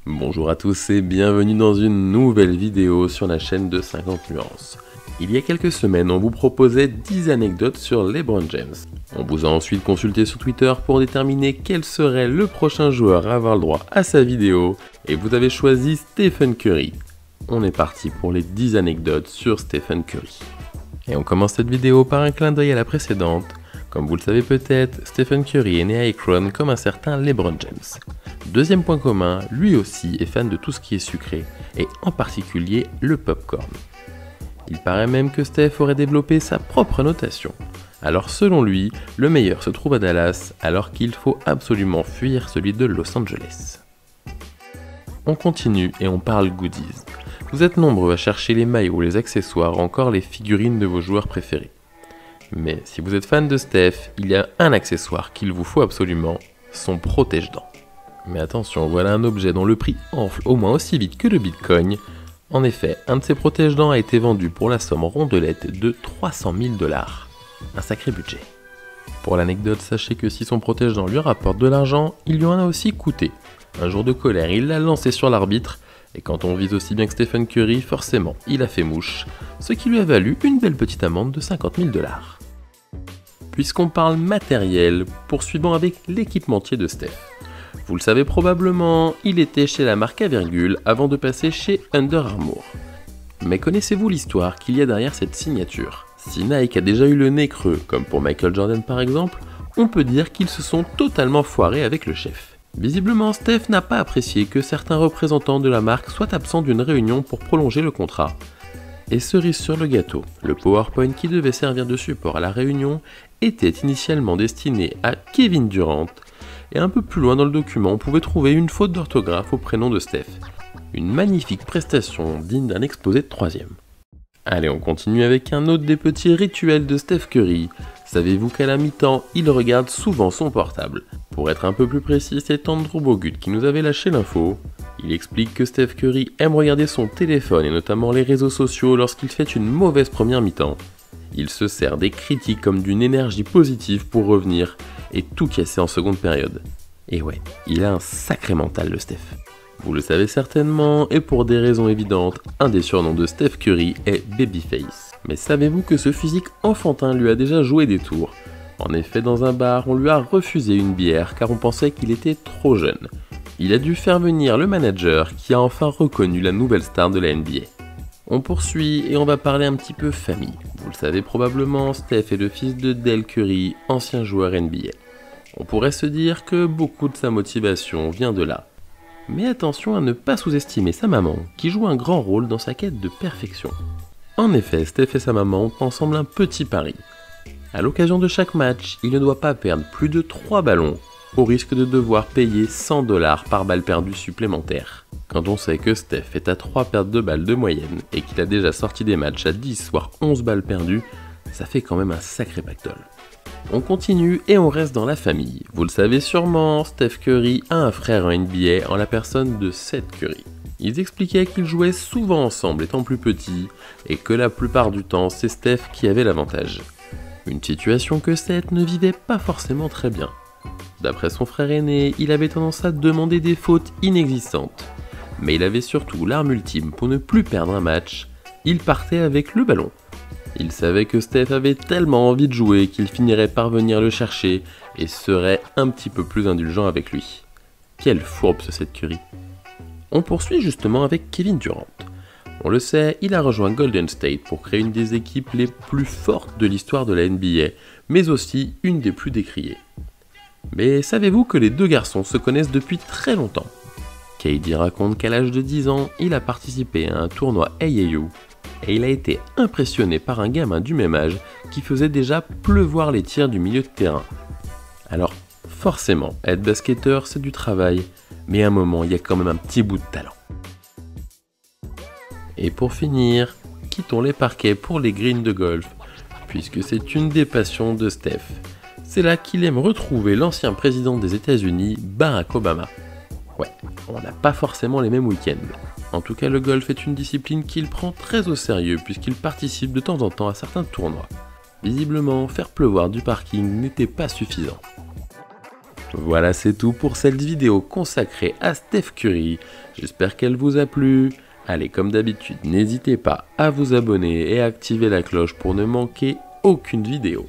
Bonjour à tous et bienvenue dans une nouvelle vidéo sur la chaîne de 50 nuances. Il y a quelques semaines, on vous proposait 10 anecdotes sur LeBron James. On vous a ensuite consulté sur Twitter pour déterminer quel serait le prochain joueur à avoir le droit à sa vidéo et vous avez choisi Stephen Curry. On est parti pour les 10 anecdotes sur Stephen Curry. Et on commence cette vidéo par un clin d'œil à la précédente. Comme vous le savez peut-être, Stephen Curry est né à Akron comme un certain LeBron James. Deuxième point commun, lui aussi est fan de tout ce qui est sucré, et en particulier le popcorn. Il paraît même que Steph aurait développé sa propre notation. Alors selon lui, le meilleur se trouve à Dallas, alors qu'il faut absolument fuir celui de Los Angeles. On continue et on parle goodies. Vous êtes nombreux à chercher les maillots, les accessoires, encore les figurines de vos joueurs préférés. Mais si vous êtes fan de Steph, il y a un accessoire qu'il vous faut absolument, son protège-dents. Mais attention, voilà un objet dont le prix enfle au moins aussi vite que le Bitcoin. En effet, un de ces protège-dents a été vendu pour la somme rondelette de 300 000 $. Un sacré budget. Pour l'anecdote, sachez que si son protège-dents lui rapporte de l'argent, il lui en a aussi coûté. Un jour de colère, il l'a lancé sur l'arbitre, et quand on vise aussi bien que Stephen Curry, forcément, il a fait mouche, ce qui lui a valu une belle petite amende de 50 000 $. Puisqu'on parle matériel, poursuivons avec l'équipementier de Steph. Vous le savez probablement, il était chez la marque à virgule avant de passer chez Under Armour. Mais connaissez-vous l'histoire qu'il y a derrière cette signature? Si Nike a déjà eu le nez creux, comme pour Michael Jordan par exemple, on peut dire qu'ils se sont totalement foirés avec le chef. Visiblement, Steph n'a pas apprécié que certains représentants de la marque soient absents d'une réunion pour prolonger le contrat. Et cerise sur le gâteau, le PowerPoint qui devait servir de support à la réunion était initialement destiné à Kevin Durant, et un peu plus loin dans le document on pouvait trouver une faute d'orthographe au prénom de Steph. Une magnifique prestation digne d'un exposé de 3e. Allez, on continue avec un autre des petits rituels de Steph Curry. Savez-vous qu'à la mi-temps, il regarde souvent son portable? Pour être un peu plus précis, c'est Andrew Bogut qui nous avait lâché l'info. Il explique que Steph Curry aime regarder son téléphone et notamment les réseaux sociaux lorsqu'il fait une mauvaise première mi-temps. Il se sert des critiques comme d'une énergie positive pour revenir et tout casser en seconde période. Et ouais, il a un sacré mental le Steph. Vous le savez certainement, et pour des raisons évidentes, un des surnoms de Steph Curry est Babyface. Mais savez-vous que ce physique enfantin lui a déjà joué des tours? En effet, dans un bar, on lui a refusé une bière car on pensait qu'il était trop jeune. Il a dû faire venir le manager qui a enfin reconnu la nouvelle star de la NBA. On poursuit et on va parler un petit peu famille. Vous le savez probablement, Steph est le fils de Dell Curry, ancien joueur NBA. On pourrait se dire que beaucoup de sa motivation vient de là. Mais attention à ne pas sous-estimer sa maman, qui joue un grand rôle dans sa quête de perfection. En effet, Steph et sa maman ont ensemble un petit pari. À l'occasion de chaque match, il ne doit pas perdre plus de 3 ballons, au risque de devoir payer 100 $ par balle perdue supplémentaire. Quand on sait que Steph est à 3 pertes de balles de moyenne et qu'il a déjà sorti des matchs à 10 voire 11 balles perdues, ça fait quand même un sacré pactole. On continue et on reste dans la famille. Vous le savez sûrement, Steph Curry a un frère en NBA en la personne de Seth Curry. Ils expliquaient qu'ils jouaient souvent ensemble étant plus petits et que la plupart du temps c'est Steph qui avait l'avantage. Une situation que Seth ne vivait pas forcément très bien. D'après son frère aîné, il avait tendance à demander des fautes inexistantes. Mais il avait surtout l'arme ultime pour ne plus perdre un match, il partait avec le ballon. Il savait que Steph avait tellement envie de jouer qu'il finirait par venir le chercher et serait un petit peu plus indulgent avec lui. Quelle fourbe ce Seth Curry. On poursuit justement avec Kevin Durant. On le sait, il a rejoint Golden State pour créer une des équipes les plus fortes de l'histoire de la NBA, mais aussi une des plus décriées. Mais savez-vous que les deux garçons se connaissent depuis très longtemps? KD raconte qu'à l'âge de 10 ans, il a participé à un tournoi AAU et il a été impressionné par un gamin du même âge qui faisait déjà pleuvoir les tirs du milieu de terrain. Alors forcément, être basketteur c'est du travail, mais à un moment il y a quand même un petit bout de talent. Et pour finir, quittons les parquets pour les greens de golf, puisque c'est une des passions de Steph. C'est là qu'il aime retrouver l'ancien président des États-Unis, Barack Obama. Ouais, on n'a pas forcément les mêmes week-ends. En tout cas, le golf est une discipline qu'il prend très au sérieux puisqu'il participe de temps en temps à certains tournois. Visiblement, faire pleuvoir du parking n'était pas suffisant. Voilà, c'est tout pour cette vidéo consacrée à Steph Curry. J'espère qu'elle vous a plu. Allez, comme d'habitude, n'hésitez pas à vous abonner et à activer la cloche pour ne manquer aucune vidéo.